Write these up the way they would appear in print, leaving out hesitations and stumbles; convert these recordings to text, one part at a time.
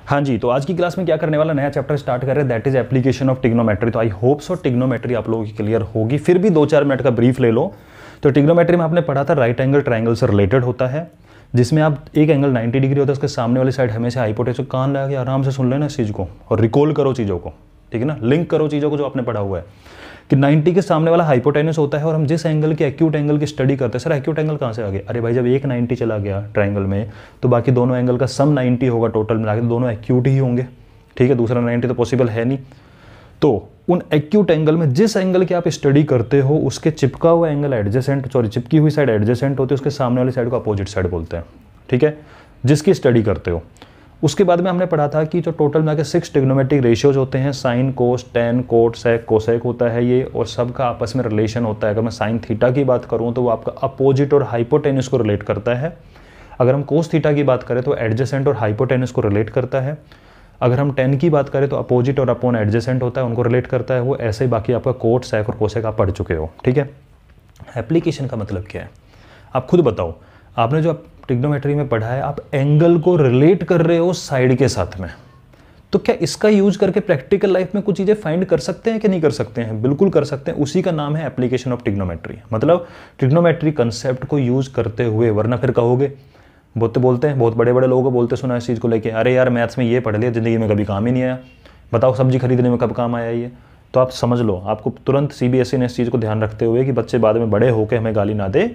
हाँ जी, तो आज की क्लास में क्या करने वाला, नया चैप्टर स्टार्ट कर रहे हैं, that is application of trigonometry. तो आई होप सो ट्रिग्नोमेट्री आप लोगों की क्लियर होगी। फिर भी 2-4 मिनट का ब्रीफ ले लो। तो ट्रिग्नोमेट्री में आपने पढ़ा था राइट एंगल ट्रायंगल से रिलेटेड होता है, जिसमें आप एक एंगल 90 डिग्री होता है, उसके सामने वाली साइड हमेशा हाइपोटेनस। कान लगा के आराम से सुन लेना इस चीज़ को और रिकॉल करो चीज़ों को, ठीक है ना, लिंक करो चीज़ों को जो आपने पढ़ा हुआ है कि 90 के सामने वाला हाइपोटेनस होता है। और हम जिस एंगल के एक्यूट एंगल की स्टडी करते हैं, सर एक्यूट एंगल कहाँ से आ गया? अरे भाई, जब एक 90 चला गया ट्रायंगल में तो बाकी दोनों एंगल का सम 90 होगा, टोटल मिला के तो दोनों एक्यूट ही होंगे, ठीक है। दूसरा 90 तो पॉसिबल है नहीं। तो उन एक्यूट एंगल में जिस एंगल की आप स्टडी करते हो उसके चिपका हुआ एंगल एडजेसेंट, सॉरी चिपकी हुई साइड एडजेसेंट होती है, उसके सामने वाली साइड को अपोजिट साइड बोलते हैं, ठीक है, जिसकी स्टडी करते हो। उसके बाद में हमने पढ़ा था कि जो टोटल मिला के 6 ट्रिग्नोमेट्रिक रेशियोज होते हैं, साइन, कोस, टेन, कोट, सेक, कोसेक होता है ये, और सबका आपस में रिलेशन होता है। अगर मैं साइन थीटा की बात करूँ तो वो आपका अपोजिट और हाइपोटेनस को रिलेट करता है। अगर हम कोस थीटा की बात करें तो एडजेसेंट और हाइपोटेनस को रिलेट करता है। अगर हम टेन की बात करें तो अपोजिट और अपॉन एडजेसेंट होता है, उनको रिलेट करता है वो। ऐसे ही बाकी आपका कोट, सेक और कोसेक आप पढ़ चुके हो, ठीक है। एप्लीकेशन का मतलब क्या है, आप खुद बताओ। आपने जो ट्रिग्नोमेट्री में पढ़ा है, आप एंगल को रिलेट कर रहे हो साइड के साथ में, तो क्या इसका यूज करके प्रैक्टिकल लाइफ में कुछ चीज़ें फाइंड कर सकते हैं कि नहीं कर सकते हैं? बिल्कुल कर सकते हैं। उसी का नाम है एप्लीकेशन ऑफ ट्रिग्नोमेट्री। मतलब ट्रिग्नोमेट्री कंसेप्ट को यूज करते हुए, वरना फिर कहोगे, बोलते हैं, बहुत बड़े बड़े लोगों को बोलते सुना इस चीज़ को लेके, अरे यार मैथ्स में ये पढ़ लिया, ज़िंदगी में कभी काम ही नहीं आया, बताओ सब्जी खरीदने में कब काम आया ये। तो आप समझ लो, आपको तुरंत CBSE ने इस चीज़ को ध्यान रखते हुए कि बच्चे बाद में बड़े होकर हमें गाली ना दे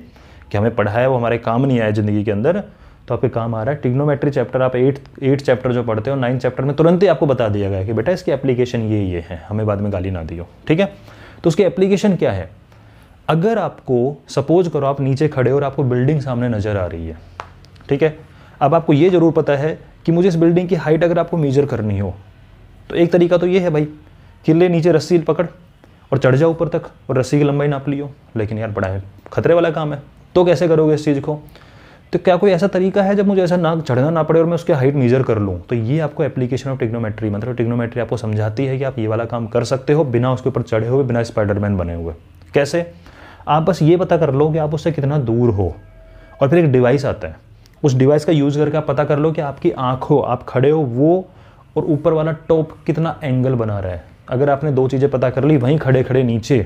कि हमें पढ़ाया वो हमारे काम नहीं आया ज़िंदगी के अंदर, तो आपके काम आ रहा है। ट्रिग्नोमेट्री चैप्टर आप 8 चैप्टर जो पढ़ते हो, 9 चैप्टर में तुरंत ही आपको बता दिया गया कि बेटा इसकी एप्लीकेशन ये है, हमें बाद में गाली ना दियो, ठीक है। तो उसकी एप्लीकेशन क्या है? अगर आपको सपोज करो आप नीचे खड़े हो और आपको बिल्डिंग सामने नज़र आ रही है, ठीक है। अब आपको ये ज़रूर पता है कि मुझे इस बिल्डिंग की हाइट अगर आपको मेजर करनी हो तो एक तरीका तो ये है भाई कि ले नीचे रस्सी पकड़ और चढ़ जाओ ऊपर तक और रस्सी की लंबाई नाप लियो। लेकिन यार बड़ा खतरे वाला काम है, तो कैसे करोगे इस चीज़ को? तो क्या कोई ऐसा तरीका है जब मुझे ऐसा ना चढ़ना ना पड़े और मैं उसकी हाइट मेजर कर लूँ? तो ये आपको एप्लीकेशन ऑफ ट्रिग्नोमेट्री, मतलब ट्रिग्नोमेट्री आपको समझाती है कि आप ये वाला काम कर सकते हो बिना उसके ऊपर चढ़े हुए, बिना स्पाइडरमैन बने हुए। कैसे? आप बस ये पता कर लो कि आप उससे कितना दूर हो, और फिर एक डिवाइस आता है, उस डिवाइस का यूज़ करके आप पता कर लो कि आपकी आँख हो, आप खड़े हो वो, और ऊपर वाला टॉप कितना एंगल बना रहा है। अगर आपने 2 चीज़ें पता कर ली वहीं खड़े खड़े नीचे,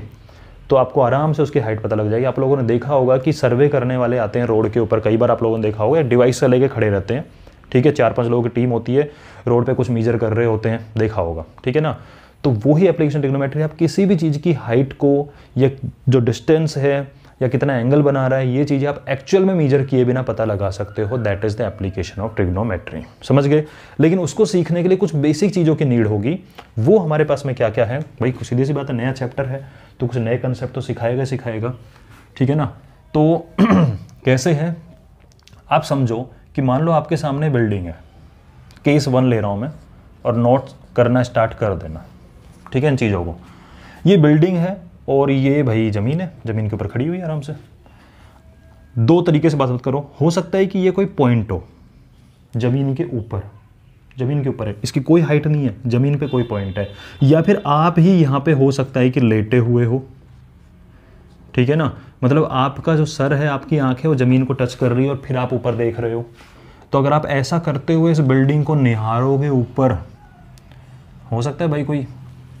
तो आपको आराम से उसकी हाइट पता लग जाएगी। आप लोगों ने देखा होगा कि सर्वे करने वाले आते हैं रोड के ऊपर, कई बार आप लोगों ने देखा होगा, डिवाइस से लेके खड़े रहते हैं, ठीक है। 4-5 लोगों की टीम होती है, रोड पे कुछ मेजर कर रहे होते हैं, देखा होगा, ठीक है ना। तो वही एप्लीकेशन ट्रिग्नोमेट्री, आप किसी भी चीज़ की हाइट को या जो डिस्टेंस है या कितना एंगल बना रहा है, ये चीज़ें आप एक्चुअल में मेजर किए बिना पता लगा सकते हो। That is the application of trigonometry. समझ गए? लेकिन उसको सीखने के लिए कुछ बेसिक चीज़ों की नीड होगी। वो हमारे पास में क्या क्या है भाई? सीधी सी बात है, नया चैप्टर है तो कुछ नए कंसेप्ट तो सिखाएगा, ठीक है ना। तो कैसे है, आप समझो कि मान लो आपके सामने बिल्डिंग है, केस 1 ले रहा हूँ मैं, और नोट करना स्टार्ट कर देना, ठीक है, इन चीज़ों को। ये बिल्डिंग है और ये भाई ज़मीन है, ज़मीन के ऊपर खड़ी हुई है आराम से। 2 तरीके से बात करो, हो सकता है कि ये कोई पॉइंट हो ज़मीन के ऊपर है, इसकी कोई हाइट नहीं है, ज़मीन पे कोई पॉइंट है, या फिर आप ही यहाँ पे हो सकता है कि लेटे हुए हो, ठीक है ना। मतलब आपका जो सर है, आपकी आँख है, वो ज़मीन को टच कर रही है और फिर आप ऊपर देख रहे हो। तो अगर आप ऐसा करते हुए इस बिल्डिंग को निहारोगे ऊपर, हो सकता है भाई कोई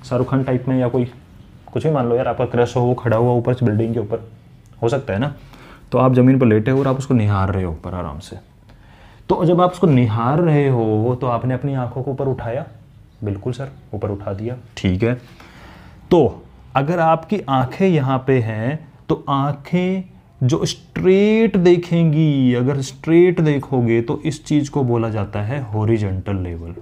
शाहरुख खान टाइप में, या कोई कुछ भी मान लो यार, आपका क्रश हो, वो खड़ा हुआ ऊपर इस बिल्डिंग के ऊपर, हो सकता है ना। तो आप ज़मीन पर लेटे हो और आप उसको निहार रहे हो ऊपर आराम से। तो जब आप उसको निहार रहे हो तो आपने अपनी आंखों को ऊपर उठाया, बिल्कुल सर, ऊपर उठा दिया, ठीक है। तो अगर आपकी आंखें यहाँ पे हैं तो आंखें जो स्ट्रेट देखेंगी, अगर स्ट्रेट देखोगे तो इस चीज़ को बोला जाता है हॉरिजॉन्टल लेवल।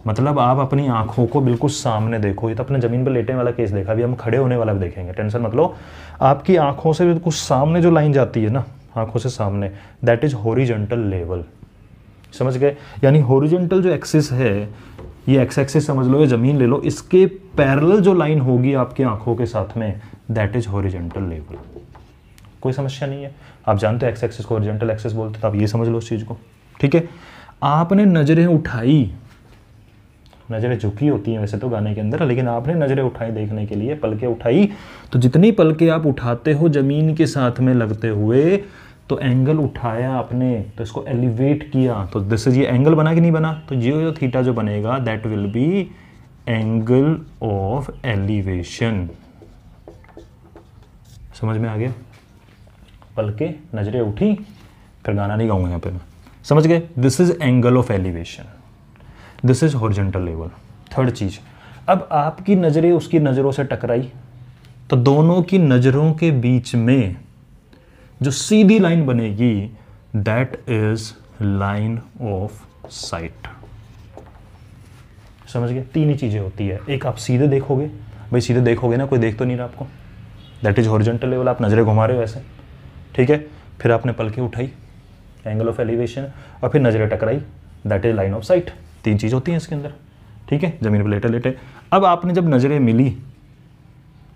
मतलब आप अपनी आंखों को बिल्कुल सामने देखो। ये तो अपने ज़मीन पर लेटने वाला केस देखा, अभी हम खड़े होने वाला भी देखेंगे, टेंशन मत लो। आपकी आंखों से बिल्कुल सामने जो लाइन जाती है ना, आंखों से सामने, दैट इज हॉरिजॉन्टल लेवल। समझ गए? यानी हॉरिजॉन्टल जो एक्सिस है, ये एक्स एक्सिस समझ लो, ये ज़मीन ले लो, इसके पैरेलल जो लाइन होगी आपकी आंखों के साथ में, दैट इज हॉरिजॉन्टल लेवल। कोई समस्या नहीं है। आप जानते हो एक्स एक्सिस को हॉरिजॉन्टल एक्सिस बोलते, तो आप ये समझ लो उस चीज़ को, ठीक है। आपने नज़रें उठाई, नज़रें झुकी होती हैं वैसे तो गाने के अंदर, लेकिन आपने नज़रें उठाई देखने के लिए, पलकें उठाई, तो जितनी पलकें आप उठाते हो ज़मीन के साथ में लगते हुए, तो एंगल उठाया आपने, तो इसको एलिवेट किया, तो दिस इज, ये एंगल बना कि नहीं बना, तो ये जो थीटा जो बनेगा that will be angle of elevation. समझ में आ गया? पलके नजरें उठी, फिर गाना नहीं गाऊंगा यहाँ पे मैं, समझ गए? This is angle of elevation, this is horizontal level. Third चीज, अब आपकी नजरें उसकी नजरों से टकराई, तो दोनों की नजरों के बीच में जो सीधी लाइन बनेगी that is line of site. समझ गए? तीन ही चीजें होती है, एक आप सीधे देखोगे, भाई सीधे देखोगे ना, कोई देख तो नहीं रहा आपको, दैट इज हॉरिजॉन्टल लेवल, आप नजरें घुमा रहे हो ऐसे, ठीक है, फिर आपने पलकें उठाई, एंगल ऑफ एलिवेशन, और फिर नजरें टकराई, that is line of site. तीन चीज होती हैं इसके अंदर, ठीक है, जमीन पर लेटे लेटे। अब आपने जब नजरें मिली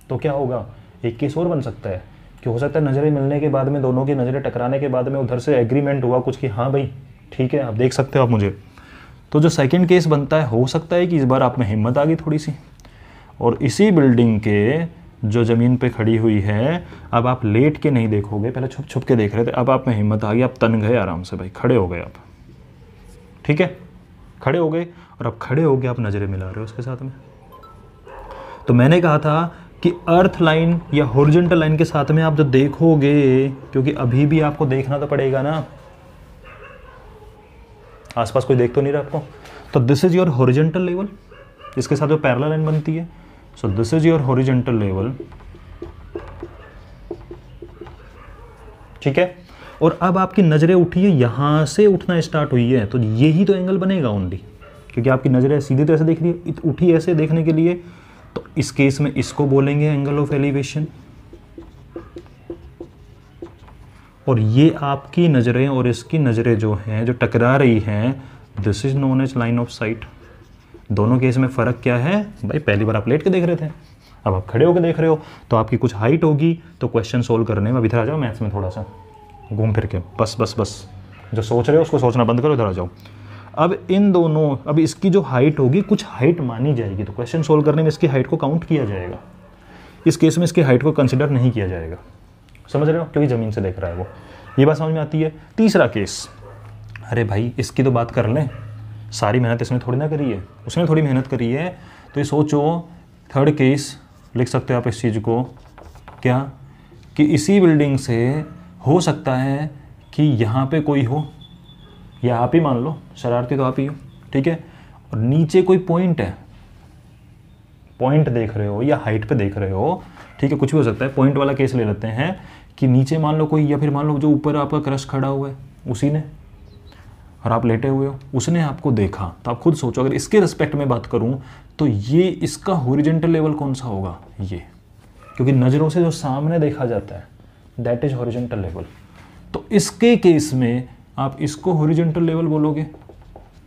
तो क्या होगा, एक केस और बन सकता है कि हो सकता है नजरें मिलने के बाद में, दोनों की नजरें टकराने के बाद में उधर से एग्रीमेंट हुआ कुछ कि हाँ भाई ठीक है आप देख सकते हो आप मुझे, तो जो सेकंड केस बनता है, हो सकता है कि इस बार आप में हिम्मत आ गई थोड़ी सी, और इसी बिल्डिंग के जो ज़मीन पे खड़ी हुई है, अब आप लेट के नहीं देखोगे, पहले छुप छुप के देख रहे थे, अब आप में हिम्मत आ गई, आप तन गए आराम से, भाई खड़े हो गए आप, ठीक है, खड़े हो गए, और अब खड़े हो गए आप नज़रें मिला रहे हो उसके साथ में। तो मैंने कहा था कि अर्थ लाइन या हॉरिजॉन्टल लाइन के साथ में आप जो देखोगे, क्योंकि अभी भी आपको देखना तो पड़ेगा ना, आसपास कोई देख तो नहीं रहा आपको, तो this is your horizontal level, इसके साथ जो पैरेलल लाइन बनती है, so this is your horizontal level, ठीक है। और अब आपकी नजरें उठी है, यहां से उठना स्टार्ट हुई है, तो यही तो एंगल बनेगा ओनली, क्योंकि आपकी नजरें सीधी तो ऐसे देख रही है, उठी ऐसे देखने के लिए, तो इस केस में इसको बोलेंगे एंगल ऑफ एलिवेशन, और ये आपकी नजरें और इसकी नजरें जो हैं, जो टकरा रही हैं, this is known as line of sight. दोनों केस में फ़र्क क्या है भाई, पहली बार आप लेट के देख रहे थे, अब आप खड़े होकर देख रहे हो, तो आपकी कुछ हाइट होगी, तो क्वेश्चन सोल्व करने में, अब इधर आ जाओ मैथ्स में थोड़ा सा घूम फिर के, बस बस बस, जो सोच रहे हो उसको सोचना बंद करो, इधर आ जाओ। अब इन दोनों, अब इसकी जो हाइट होगी, कुछ हाइट मानी जाएगी, तो क्वेश्चन सोल्व करने में इसकी हाइट को काउंट किया जाएगा, इस केस में इसकी हाइट को कंसिडर नहीं किया जाएगा, समझ रहे हो, क्योंकि ज़मीन से देख रहा है वो, ये बात समझ में आती है। तीसरा केस, अरे भाई इसकी तो बात कर लें, सारी मेहनत इसने थोड़ी ना करी है, उसने थोड़ी मेहनत करी है, तो ये सोचो, थर्ड केस लिख सकते हो आप इस चीज़ को, क्या कि इसी बिल्डिंग से हो सकता है कि यहाँ पे कोई हो, या आप ही मान लो, शरारती तो आप ही हो, ठीक है, और नीचे कोई पॉइंट है, पॉइंट देख रहे हो या हाइट पे देख रहे हो, ठीक है, कुछ भी हो सकता है, पॉइंट वाला केस ले लेते हैं कि नीचे मान लो कोई, या फिर मान लो जो ऊपर आपका क्रश खड़ा हुआ है उसी ने, और आप लेटे हुए हो, उसने आपको देखा, तो आप खुद सोचो, अगर इसके रिस्पेक्ट में बात करूं तो ये इसका हॉरिजॉन्टल लेवल कौन सा होगा, ये, क्योंकि नज़रों से जो सामने देखा जाता है दैट इज हॉरिजॉन्टल लेवल, तो इसके केस में आप इसको हॉरिजॉन्टल लेवल बोलोगे,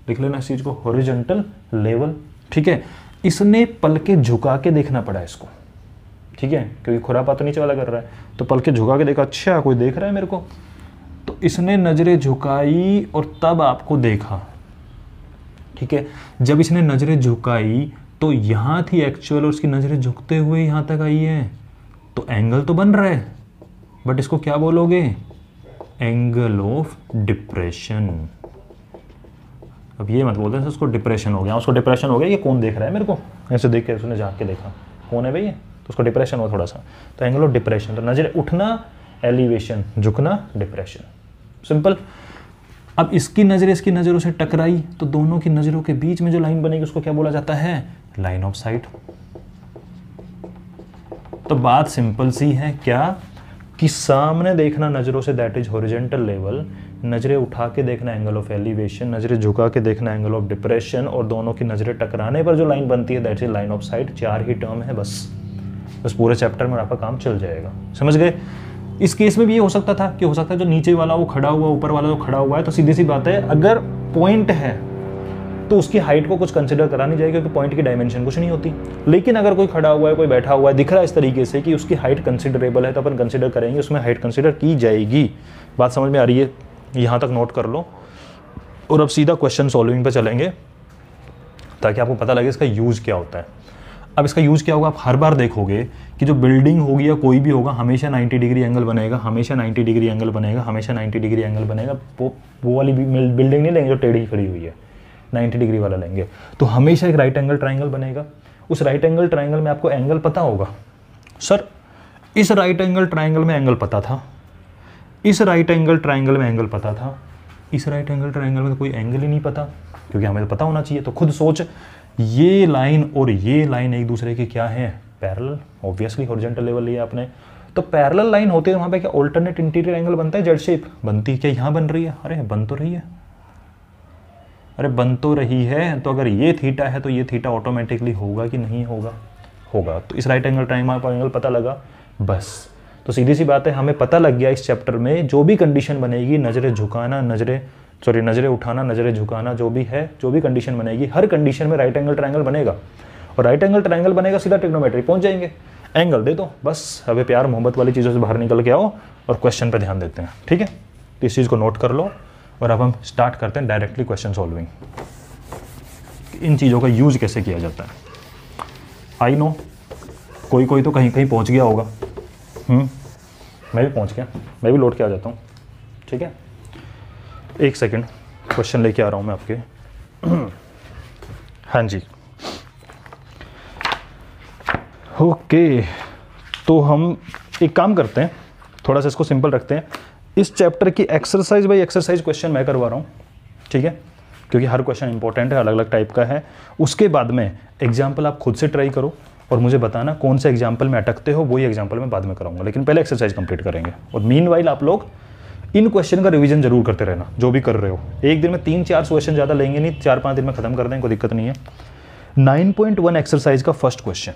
लिख लेना इस चीज़ को, हॉरिजॉन्टल लेवल, ठीक है। इसने पलके झुका के देखना पड़ा इसको, ठीक है, क्योंकि खुरापा तो नीचे वाला कर रहा है, तो पलके झुका के देखा, अच्छा कोई देख रहा है मेरे को, तो इसने नजरें झुकाई और तब आपको देखा, ठीक है। जब इसने नजरें झुकाई तो यहां थी एक्चुअल, और उसकी नजरें झुकते हुए यहां तक आई है, तो एंगल तो बन रहा है, बट इसको क्या बोलोगे, एंगल ऑफ डिप्रेशन। अब ये मत बोलते उसको डिप्रेशन हो गया, उसको डिप्रेशन हो गया, ये कौन देख रहा है मेरे को, ऐसे देख के उसने झाँक के देखा, कौन है भाई ये, तो उसको डिप्रेशन हो थोड़ा सा, तो एंगल ऑफ डिप्रेशन, तो नजरें उठना एलिवेशन, झुकना डिप्रेशन, सिंपल। अब इसकी नजरें इसकी नज़रों से टकराई, तो दोनों की नज़रों के बीच में जो लाइन बनेगी उसको क्या बोला जाता है, लाइन ऑफ साइट। तो बात सिंपल सी है, क्या कि सामने देखना नज़रों say that is horizontal level, नज़रें उठा के देखना एंगल ऑफ एलिवेशन, नज़रें झुका के देखना एंगल ऑफ डिप्रेशन, और दोनों की नज़रें टकराने पर जो लाइन बनती है that is line of site. 4 he term है बस पूरे चैप्टर में आपका काम चल जाएगा, समझ गए। इस केस में भी ये हो सकता था कि हो सकता है जो नीचे वाला वो खड़ा हुआ, ऊपर वाला जो खड़ा हुआ है, तो सीधी सी बात है, अगर पॉइंट है तो उसकी हाइट को कुछ कंसिडर करा नहीं जाएगी, क्योंकि पॉइंट की डायमेंशन कुछ नहीं होती। लेकिन अगर कोई खड़ा हुआ है, कोई बैठा हुआ है, दिख रहा है इस तरीके से कि उसकी हाइट कंसिडरेबल है, तो अपन कंसिडर करेंगे, उसमें हाइट कंसिडर की जाएगी। बात समझ में आ रही है, यहाँ तक नोट कर लो। और अब सीधा क्वेश्चन सॉल्विंग पे चलेंगे, ताकि आपको पता लगे इसका यूज क्या होता है। अब इसका यूज़ क्या होगा, आप हर बार देखोगे कि जो बिल्डिंग होगी या कोई भी होगा हमेशा 90 डिग्री एंगल बनेगा, हमेशा 90 डिग्री एंगल बनेगा, हमेशा 90 डिग्री एंगल बनेगा। वो वाली बिल्डिंग नहीं लेंगे जो टेढ़ी खड़ी हुई है, 90 डिग्री वाला लेंगे। तो हमेशा एक राइट एंगल ट्राइंगल बनेगा। उस राइट एंगल ट्राइंगल में आपको एंगल पता होगा, सर इस राइट एंगल ट्राइंगल में एंगल पता था, इस राइट एंगल ट्राइंगल में एंगल पता था, इस राइट एंगल ट्राइंगल में तो कोई एंगल ही नहीं पता, क्योंकि हमें तो पता होना चाहिए। तो खुद सोच, ये लाइन और ये लाइन एक दूसरे के क्या है, पैरेलल। ऑब्वियसली हॉरिजॉन्टल लेवल लिया आपने, तो पैरेलल लाइन होती है, वहाँ पे क्या ऑल्टरनेट इंटीरियर एंगल बनता है, जेड शेप बनती, क्या यहाँ बन रही है, अरे बन तो रही है, अरे बन तो रही है। तो अगर ये थीटा है तो ये थीटा ऑटोमेटिकली होगा कि नहीं होगा, होगा। तो इस राइट एंगल ट्राइंगल का एंगल पता लगा, बस। तो सीधी सी बात है, हमें पता लग गया इस चैप्टर में जो भी कंडीशन बनेगी, नज़रें झुकाना, नज़रें उठाना, नज़रें झुकाना, जो भी है, जो भी कंडीशन बनेगी, हर कंडीशन में राइट एंगल ट्राइंगल बनेगा। और राइट एंगल ट्राइंगल बनेगा, सीधा ट्रिग्नोमेट्री पहुंच जाएंगे। एंगल दे दो बस, अबे प्यार मोहब्बत वाली चीज़ों से बाहर निकल के आओ और क्वेश्चन पे ध्यान देते हैं, ठीक है। तो इस चीज़ को नोट कर लो और अब हम स्टार्ट करते हैं डायरेक्टली क्वेश्चन सॉल्विंग। इन चीज़ों का यूज़ कैसे किया जाता है। आई नो कोई तो कहीं कहीं पहुंच गया होगा, मैं भी पहुंच गया, मैं भी लौट के आ जाता हूँ, ठीक है। एक सेकंड, क्वेश्चन लेके आ रहा हूँ मैं आपके। हाँ जी, ओके। तो हम एक काम करते हैं, थोड़ा सा इसको सिंपल रखते हैं। इस चैप्टर की एक्सरसाइज बाय एक्सरसाइज क्वेश्चन मैं करवा रहा हूँ, ठीक है, क्योंकि हर क्वेश्चन इंपॉर्टेंट है, अलग अलग टाइप का है। उसके बाद में एग्जाम्पल आप खुद से ट्राई करो और मुझे बताना कौन से एग्जाम्पल में अटकते हो, वही एग्जाम्पल मैं बाद में कराऊंगा, लेकिन पहले एक्सरसाइज कंप्लीट करेंगे। और मीनवाइल आप लोग इन क्वेश्चन का रिवीजन जरूर करते रहना, जो भी कर रहे हो। एक दिन में 3-4 क्वेश्चन ज़्यादा लेंगे नहीं, 4-5 दिन में खत्म कर देंगे, कोई दिक्कत नहीं है। 9.1 एक्सरसाइज का फर्स्ट क्वेश्चन,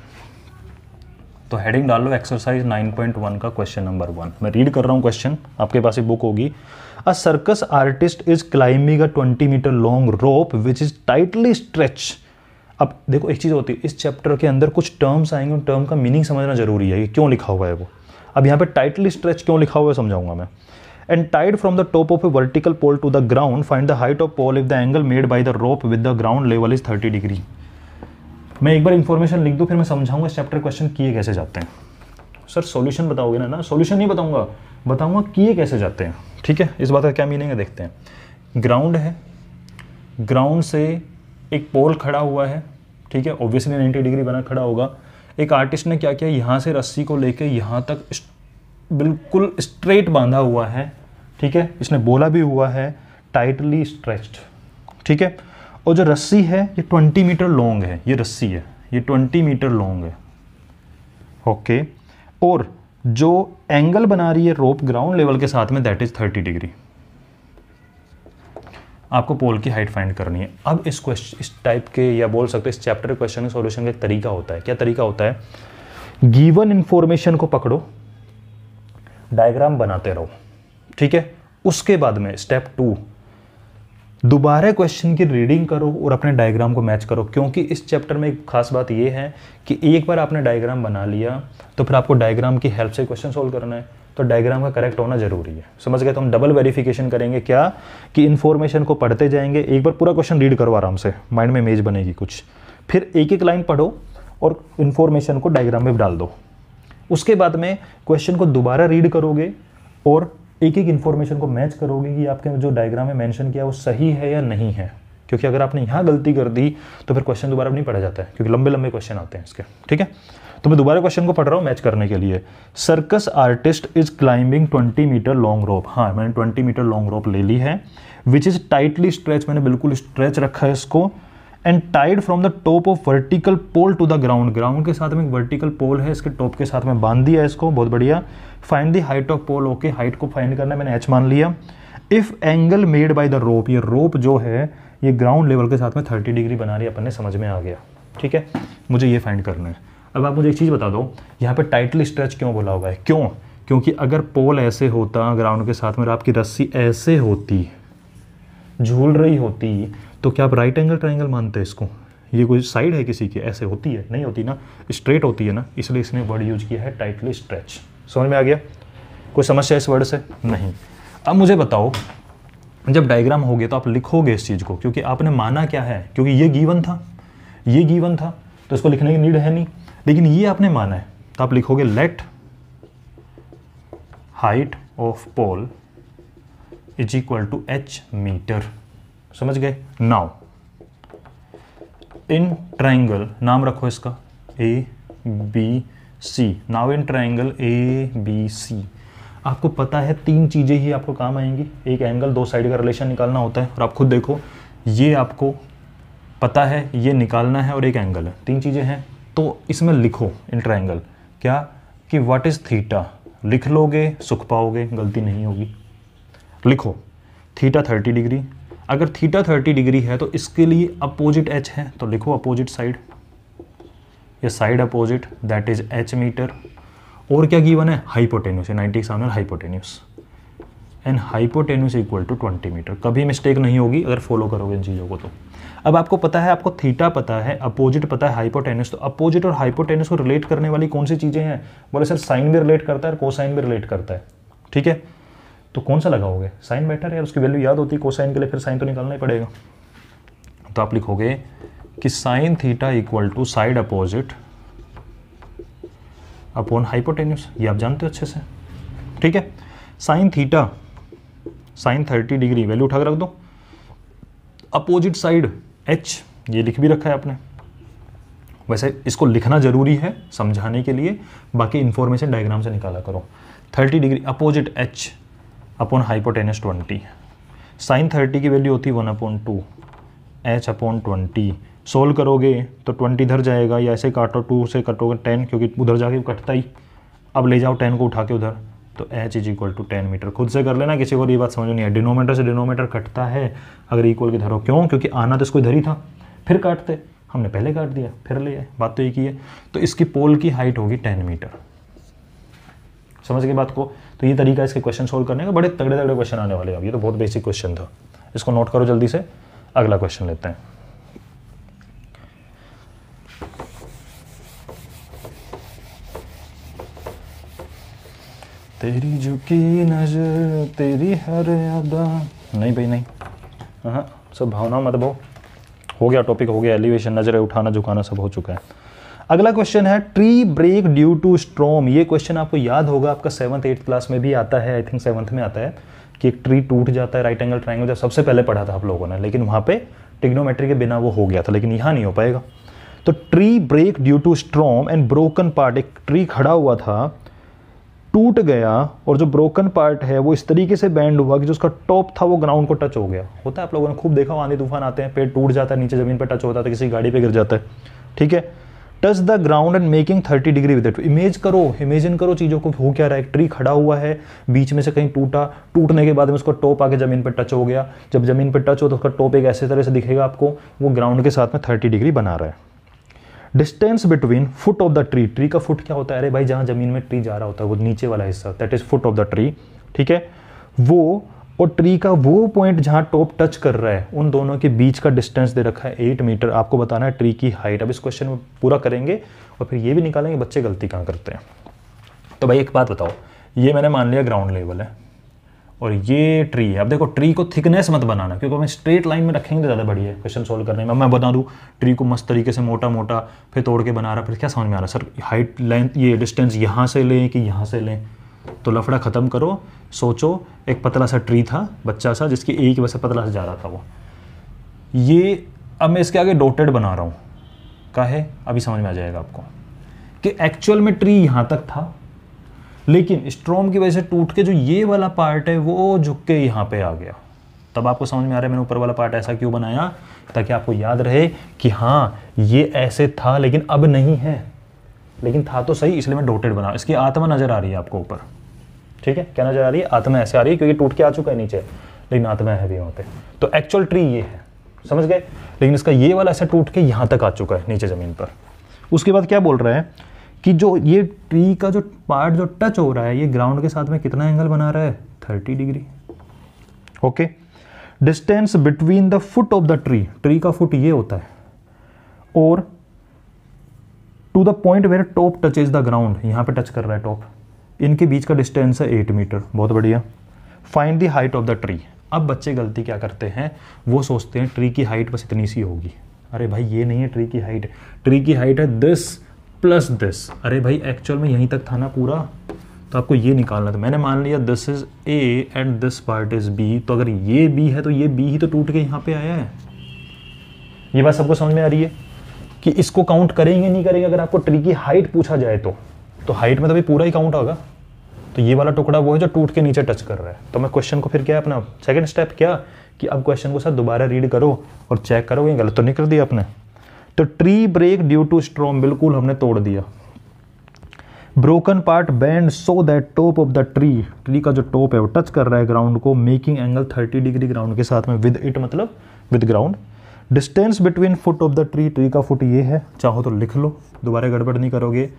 तो हेडिंग डाल लो एक्सरसाइज 9.1 का क्वेश्चन नंबर 1। मैं रीड कर रहा हूँ क्वेश्चन, आपके पास एक बुक होगी। A circus artist is climbing a 20 metre long rope which is tightly stretch. अब देखो एक चीज़ होती है, इस चैप्टर के अंदर कुछ टर्म्स आएंगे, उन टर्म का मीनिंग समझना जरूरी है, ये क्यों लिखा हुआ है वो। अब यहाँ पे टाइटली स्ट्रेच क्यों लिखा हुआ है समझाऊंगा मैं। And tied from the top of a vertical pole to the ground, find the height of pole if the angle made by the rope with the ground level is 30 degree. मैं एक बार information लिख दूँ, फिर मैं समझाऊंगा इस chapter question किए कैसे जाते हैं। सर सॉल्यूशन बताओगे ना, सॉल्यूशन नहीं बताऊंगा किए कैसे जाते हैं, ठीक है। इस बात का क्या मीनिंग है देखते हैं। ग्राउंड है, ग्राउंड से एक पोल खड़ा हुआ है, ठीक है, ऑब्वियसली 90 डिग्री बना खड़ा होगा। एक आर्टिस्ट ने क्या किया, यहाँ से रस्सी को लेके यहाँ तक बिल्कुल स्ट्रेट बांधा हुआ है, ठीक है। इसने बोला भी हुआ है टाइटली स्ट्रेच्ड, ठीक है। और जो रस्सी है ये 20 मीटर लॉन्ग है, ये रस्सी है, ये 20 मीटर लॉन्ग है, ओके। और जो एंगल बना रही है रोप ग्राउंड लेवल के साथ में, दैट इज 30 डिग्री। आपको पोल की हाइट फाइंड करनी है। अब इस टाइप के, या बोल सकते हैं इस चैप्टर क्वेश्चन के सॉल्यूशन का एक तरीका होता है। क्या तरीका होता है, गिवन इंफॉर्मेशन को पकड़ो, डायग्राम बनाते रहो, ठीक है। उसके बाद में स्टेप 2, दोबारा क्वेश्चन की रीडिंग करो और अपने डायग्राम को मैच करो। क्योंकि इस चैप्टर में एक खास बात यह है कि एक बार आपने डायग्राम बना लिया तो फिर आपको डायग्राम की हेल्प से क्वेश्चन सोल्व करना है, तो डायग्राम का करेक्ट होना जरूरी है, समझ गए। तो हम डबल वेरिफिकेशन करेंगे, क्या कि इन्फॉर्मेशन को पढ़ते जाएंगे, एक बार पूरा क्वेश्चन रीड करो आराम से, माइंड में इमेज बनेगी कुछ, फिर एक एक लाइन पढ़ो और इन्फॉर्मेशन को डायग्राम में डाल दो। उसके बाद में क्वेश्चन को दोबारा रीड करोगे और एक एक इन्फॉर्मेशन को मैच करोगे कि आपके जो डायग्राम में मेंशन किया वो सही है या नहीं है। क्योंकि अगर आपने यहाँ गलती कर दी तो फिर क्वेश्चन दोबारा नहीं पढ़ा जाता है, क्योंकि लंबे लंबे क्वेश्चन आते हैं इसके, ठीक है। तो मैं दोबारा क्वेश्चन को पढ़ रहा हूँ मैच करने के लिए। Circus artist is climbing 20 metre long rope. हाँ, मैंने 20 मीटर लॉन्ग रोप ले ली है, विच इज टाइटली स्ट्रेच, मैंने बिल्कुल स्ट्रेच रखा है इसको। And tied from the top of vertical pole to the ground, ground के साथ में एक वर्टिकल पोल है, इसके टॉप के साथ में बांध दिया है इसको, बहुत बढ़िया। Find the height of pole, okay, height को फाइंड करना है, मैंने h मान लिया। If angle made by the rope, ये रोप जो है ये ग्राउंड लेवल के साथ में 30 डिग्री बना रही है, अपन ने समझ में आ गया, ठीक है। मुझे ये फाइंड करना है। अब आप मुझे एक चीज़ बता दो, यहाँ पे टाइटली स्ट्रेच क्यों बोला हुआ है, क्यों? क्योंकि अगर पोल ऐसे होता ग्राउंड के साथ में और आपकी रस्सी ऐसे होती, झूल रही होती, तो क्या आप राइट एंगल ट्राइंगल मानते हैं इसको? ये कोई साइड है किसी की, ऐसे होती है? नहीं होती ना, स्ट्रेट होती है ना, इसलिए इसने वर्ड यूज किया है टाइटली स्ट्रेच। समझ में आ गया? कोई समस्या इस वर्ड से? नहीं। अब मुझे बताओ, जब डायग्राम हो गया तो आप लिखोगे इस चीज़ को, क्योंकि आपने माना क्या है, क्योंकि ये गिवन था, ये गिवन था, तो इसको लिखने की नीड है नहीं, लेकिन ये आपने माना है तो आप लिखोगे let height of pole is equal to h metre. समझ गए? नाउ इन ट्राइंगल, नाम रखो इसका ABC। Now in triangle ABC आपको पता है 3 चीज़ें ही आपको काम आएंगी। एक एंगल, 2 साइड का रिलेशन निकालना होता है, और आप खुद देखो ये आपको पता है ये निकालना है, और एक एंगल है, 3 चीज़ें हैं। तो इसमें लिखो इन ट्राइंगल क्या कि व्हाट इज़ थीटा, लिख लोगे सुख पाओगे, गलती नहीं होगी। लिखो थीटा 30 डिग्री, अगर थीटा 30 डिग्री है तो इसके लिए अपोजिट h है, तो लिखो अपोजिट साइड या side opposite, that is h metre. और क्या गिवन है? हाइपोटेन्यूस, 90 सामने hypotenuse, and hypotenuse equal to 20 metre. कभी मिस्टेक नहीं होगी अगर फॉलो करोगे इन चीज़ों को। तो अब आपको पता है, आपको थीटा पता है, अपोजिट पता है, हाइपोटेन्यूस। तो अपोजिट और हाइपोटेन्यूस को रिलेट करने वाली कौन सी चीज़ें हैं? बोले सर साइन भी रिलेट करता है और कोसाइन भी रिलेट करता है। ठीक है, तो कौन सा लगाओगे? साइन बेटर है, उसकी वैल्यू याद होती है, कोसाइन के लिए फिर साइन तो निकालना ही पड़ेगा। तो आप लिखोगे कि sine theta equal to side opposite upon hypotenuse, ये आप जानते हो अच्छे से। ठीक है, sine theta, sine 30 degree value उठा कर रख दो, अपोजिट साइड h, ये लिख भी रखा है आपने। वैसे इसको लिखना जरूरी है समझाने के लिए, बाकी इंफॉर्मेशन डायग्राम से निकाला करो। 30 degree opposite h upon hypotenuse 20, sine 30 की वैल्यू होती है 1/2 h अपॉन 20। सोल्व करोगे तो 20 इधर जाएगा, या ऐसे काटो 2 से कटोगे 10, क्योंकि उधर जाके कटता ही। अब ले जाओ 10 को उठा के उधर, तो h is equal to 10 metre. खुद से कर लेना, किसी को ये बात समझ नहीं है। डिनोमीटर से डिनोमीटर कटता है अगर इक्वल की धरो, क्यों? क्योंकि आना तो इसको इधर ही था, फिर काटते, हमने पहले काट दिया फिर ले आए, बात तो एक ही है। तो इसकी पोल की हाइट होगी 10 मीटर। समझ गए बात को? तो ये तरीका इसके क्वेश्चन सोल्व करने का, बड़े तगड़े तगड़े क्वेश्चन आने वाले हैं। अब ये तो बहुत बेसिक क्वेश्चन था, इसको नोट करो जल्दी से। अगला क्वेश्चन लेते हैं। तेरी झुकी नजर तेरी हर अदा, नहीं भाई नहीं, हाँ सब भावना मत भाव, हो गया टॉपिक, हो गया एलिवेशन, नजरें उठाना झुकाना सब हो चुका है। अगला क्वेश्चन है tree break due to storm. ये क्वेश्चन आपको याद होगा, आपका 7th 8th क्लास में भी आता है, आई थिंक 7th में आता है कि एक ट्री टूट जाता है, राइट एंगल ट्रायंगल, जब सबसे पहले पढ़ा था आप लोगों ने, लेकिन वहाँ पे ट्रिग्नोमेट्री के बिना वो हो गया था, लेकिन यहाँ नहीं हो पाएगा। तो tree break due to storm and broken part, एक ट्री खड़ा हुआ था, टूट गया, और जो ब्रोकन पार्ट है वो इस तरीके से बैंड हुआ कि जो उसका टॉप था वो ग्राउंड को टच हो गया। होता है, आप लोगों ने खूब देखा, आंधी तूफान आते हैं, पेड़ टूट जाता है, नीचे जमीन पर टच होता है, तो किसी गाड़ी पे गिर जाता है। ठीक है, touch the ground and making 30 degree with it. Imagine करो चीज़ों को, हो क्या रहा है, एक ट्री खड़ा हुआ है, बीच में से कहीं टूटा, टूटने के बाद में उसका टॉप आके ज़मीन पर टच हो गया। जब ज़मीन पर टच हो तो उसका टॉप एक ऐसे तरह से दिखेगा आपको, वो ग्राउंड के साथ में 30 डिग्री बना रहा है। Distance between foot of the tree, tree का फुट क्या होता है? अरे भाई जहाँ जमीन में ट्री जा रहा होता है वो नीचे वाला हिस्सा, that is foot of the tree. ठीक है, वो और ट्री का वो पॉइंट जहाँ टॉप टच कर रहा है, उन दोनों के बीच का डिस्टेंस दे रखा है 8 मीटर। आपको बताना है ट्री की हाइट। अब इस क्वेश्चन में पूरा करेंगे और फिर ये भी निकालेंगे बच्चे गलती कहाँ करते हैं। तो भाई एक बात बताओ, ये मैंने मान लिया ग्राउंड लेवल है और ये ट्री है। अब देखो ट्री को थिकनेस मत बनाना, क्योंकि हमें स्ट्रेट लाइन में रखेंगे तो ज़्यादा बढ़िया है क्वेश्चन सोल्व करने में। मैं बता दूँ ट्री को मस्त तरीके से मोटा मोटा फिर तोड़ के बना रहा, फिर क्या समझ में आ रहा सर हाइट लेंथ ये डिस्टेंस यहाँ से लें कि यहाँ से लें? तो लफड़ा ख़त्म करो, सोचो एक पतला सा ट्री था बच्चा सा, जिसकी एक वैसे पतला से जा रहा था वो, ये अब मैं इसके आगे डॉटेड बना रहा हूँ, काहे अभी समझ में आ जाएगा आपको कि एक्चुअल में ट्री यहाँ तक था, लेकिन स्ट्रॉम की वजह से टूट के जो ये वाला पार्ट है वो झुक के यहाँ पे आ गया। तब आपको समझ में आ रहा है मैंने ऊपर वाला पार्ट ऐसा क्यों बनाया, ताकि आपको याद रहे कि हाँ ये ऐसे था लेकिन अब नहीं है, लेकिन था तो सही, इसलिए मैं डॉटेड बना। इसकी आत्मा नजर आ रही है आपको ऊपर, ठीक है, क्या नजर आ रही है? आत्मा ऐसे आ रही है क्योंकि टूट के आ चुका है नीचे, लेकिन आत्मा है भी वहाँ पे। तो एक्चुअल ट्री ये है, समझ गए? लेकिन इसका ये वाला ऐसा टूट के यहाँ तक आ चुका है नीचे ज़मीन पर। उसके बाद क्या बोल रहा है कि जो ये ट्री का जो पार्ट जो टच हो रहा है ये ग्राउंड के साथ में कितना एंगल बना रहा है? 30 degree. Okay, distance between the foot of the tree, tree का फुट ये होता है, और to the point where top touches the ground, यहाँ पे टच कर रहा है टॉप, इनके बीच का डिस्टेंस है 8 मीटर। बहुत बढ़िया। Find the height of the tree. अब बच्चे गलती क्या करते हैं, वो सोचते हैं ट्री की हाइट बस इतनी सी होगी, अरे भाई ये नहीं है ट्री की हाइट, ट्री की हाइट है दिस प्लस दिस। अरे भाई एक्चुअल में यहीं तक था ना पूरा, तो आपको ये निकालना था। मैंने मान लिया this is A and this part is B, तो अगर ये बी है तो ये बी ही तो टूट के यहाँ पे आया है। ये बात सबको समझ में आ रही है कि इसको काउंट करेंगे नहीं करेंगे? अगर आपको ट्री की हाइट पूछा जाए तो हाइट में तो भी पूरा ही काउंट होगा। तो ये वाला टुकड़ा वो है जो टूट के नीचे टच कर रहा है। तो मैं क्वेश्चन को फिर क्या है अपना सेकंड स्टेप क्या कि अब क्वेश्चन को साथ दोबारा रीड करो और चेक करो कहीं गलत तो नहीं कर दिया आपने। तो tree break due to storm, बिल्कुल हमने तोड़ दिया। Broken part bend so that top of the tree का जो टॉप है वो टच कर रहा है ग्राउंड को, मेकिंग एंगल 30 डिग्री ग्राउंड के साथ में विद इट, मतलब with ground. Distance between foot of the tree का फुट ये है, चाहो तो लिख लो, दोबारा गड़बड़ नहीं करोगे।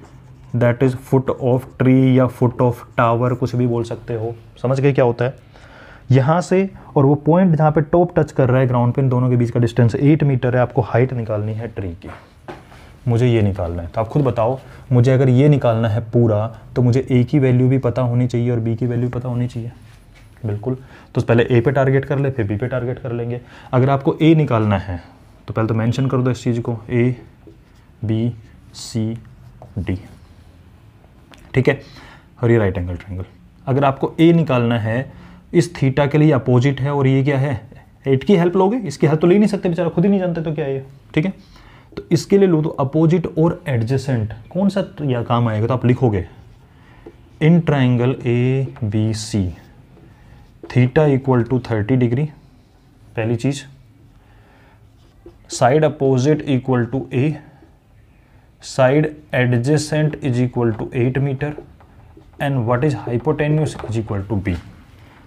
That is foot of tree या फुट ऑफ टावर, कुछ भी बोल सकते हो। समझ गए क्या होता है? यहाँ से और वो पॉइंट जहाँ पे टॉप टच कर रहा है ग्राउंड पे, इन दोनों के बीच का डिस्टेंस 8 मीटर है। आपको हाइट निकालनी है ट्री की, मुझे ये निकालना है। तो आप खुद बताओ, मुझे अगर ये निकालना है पूरा तो मुझे ए की वैल्यू भी पता होनी चाहिए और बी की वैल्यू पता होनी चाहिए। बिल्कुल, तो पहले ए पे टारगेट कर ले, फिर बी पे टारगेट कर लेंगे। अगर आपको ए निकालना है तो पहले तो मेंशन कर दो इस चीज़ को, ए बी सी डी, ठीक है, और ये राइट एंगल ट्रायंगल। अगर आपको ए निकालना है, इस थीटा के लिए अपोजिट है और ये क्या है 8 की हेल्प लोगे, इसकी हेल्प तो ले नहीं सकते बेचारा, खुद ही नहीं जानते तो क्या है ये, ठीक है। तो इसके लिए लो तो अपोजिट और एडजेसेंट कौन सा या काम आएगा, तो आप लिखोगे in triangle A B C theta equal to 30 degree, पहली चीज। Side opposite equal to A, side adjacent is equal to 8 metre and what is hypotenuse is equal to B.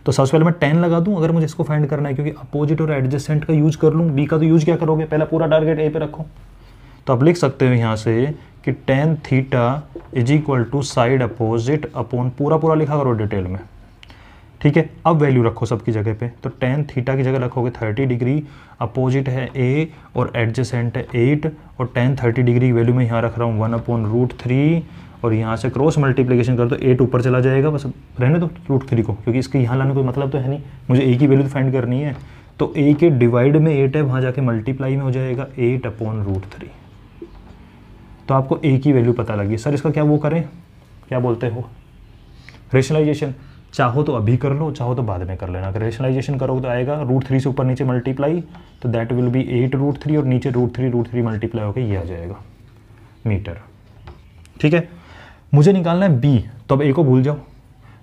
तो सबसे पहले मैं 10 लगा दूं अगर मुझे इसको फाइंड करना है, क्योंकि अपोजिट और एडजेसेंट का यूज कर लूं, बी का तो यूज क्या करोगे, पहला पूरा टारगेट ए पे रखो। तो आप लिख सकते हो यहाँ से कि tan theta is equal to side opposite upon, पूरा लिखा करो डिटेल में, ठीक है। अब वैल्यू रखो सबकी जगह पे, तो tan थीटा की जगह रखोगे 30 डिग्री, अपोजिट है a और एडजेसेंट है 8, और tan 30 डिग्री की वैल्यू मैं यहाँ रख रहा हूँ 1/√3, और यहाँ से क्रॉस मल्टीप्लिकेशन कर दो 8 ऊपर चला जाएगा, बस रहने दो √3 को, क्योंकि इसके यहाँ लाने कोई मतलब तो है नहीं, मुझे a की वैल्यू तो फाइंड करनी है। तो a के डिवाइड में 8 है, वहाँ जाके मल्टीप्लाई में हो जाएगा 8/√3। तो आपको a की वैल्यू पता लगी। सर इसका क्या वो करें, क्या बोलते हो, रेशनलाइजेशन? चाहो तो अभी कर लो, चाहो तो बाद में कर लेना। अगर रेशनलाइजेशन करोगे तो आएगा √3 से ऊपर नीचे मल्टीप्लाई, तो दैट विल बी 8√3 और नीचे √3 मल्टीप्लाई होकर ये आ जाएगा मीटर, ठीक है। मुझे निकालना है बी, तो अब ए को भूल जाओ,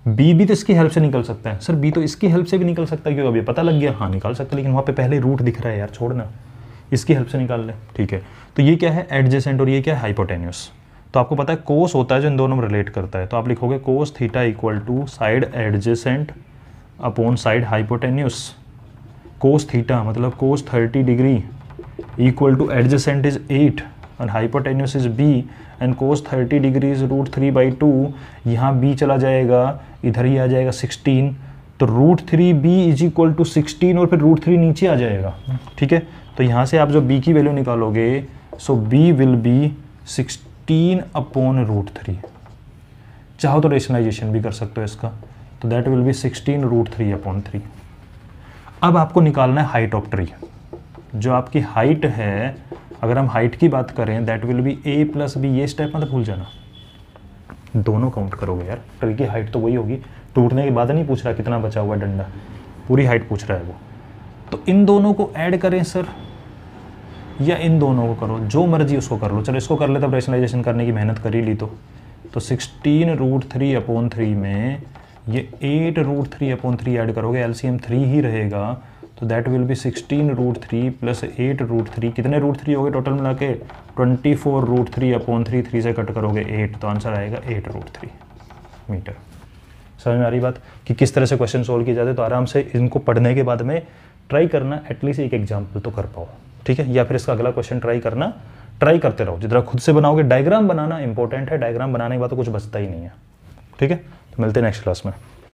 बी भी तो इसकी हेल्प से निकल सकता है। सर बी तो इसकी हेल्प से भी निकल सकता है, क्योंकि अभी पता लग गया, हाँ निकाल सकता है, लेकिन वहाँ पे पहले रूट दिख रहा है यार, छोड़ना, इसकी हेल्प से निकाल ले, ठीक है। तो ये क्या है एडजेसेंट और ये क्या है हाइपोटेन्यूस। तो आपको पता है कोस होता है जो इन दोनों में रिलेट करता है, तो आप लिखोगे cos theta equal to side adjacent upon side hypotenuse. Cos theta मतलब cos 30 degree equal to adjacent is 8 और hypotenuse is b and cos 30 degree is √3/2। यहाँ b चला जाएगा, इधर ही आ जाएगा 16, तो √3b इज इक्वल टू 16 और फिर √3 नीचे आ जाएगा, ठीक है। तो यहाँ से आप जो b की वैल्यू निकालोगे, सो b विल बी 16/√3। चाहो तो रेशनलाइजेशन भी कर सकते हो इसका, तो दैट विल बी 16√3/3। अब आपको निकालना है हाइट ऑफ ट्री। जो आपकी हाइट है, अगर हम हाइट की बात करें, that will be a + b, ये स्टेप मत भूल जाना, दोनों काउंट करोगे यार। ट्री की हाइट तो वही होगी, टूटने के बाद नहीं पूछ रहा कितना बचा हुआ डंडा, पूरी हाइट पूछ रहा है वो। तो इन दोनों को ऐड करें सर, या इन दोनों को करो, जो मर्जी उसको कर लो। चलो इसको कर ले, तब रेशनलाइजेशन करने की मेहनत कर ही ली। तो 16√3/3 में ये 8√3/3 ऐड करोगे, एलसीएम 3 ही रहेगा, तो दैट विल बी 16√3 + 8√3, कितने √3 हो गए टोटल मिला के 24√3/3, 3 से कट करोगे 8, तो आंसर आएगा 8√3 मीटर। समझ में आ रही बात कि किस तरह से क्वेश्चन सोल्व किए जाते हैं। तो आराम से इनको पढ़ने के बाद में ट्राई करना, एटलीस्ट एक एग्जाम्पल तो कर पाओ, ठीक है। या फिर इसका अगला क्वेश्चन ट्राई करना, ट्राई करते रहो, जितना खुद से बनाओगे। डायग्राम बनाना इंपॉर्टेंट है, डायग्राम बनाने के बाद तो कुछ बचता ही नहीं है, ठीक है। तो मिलते हैं नेक्स्ट क्लास में।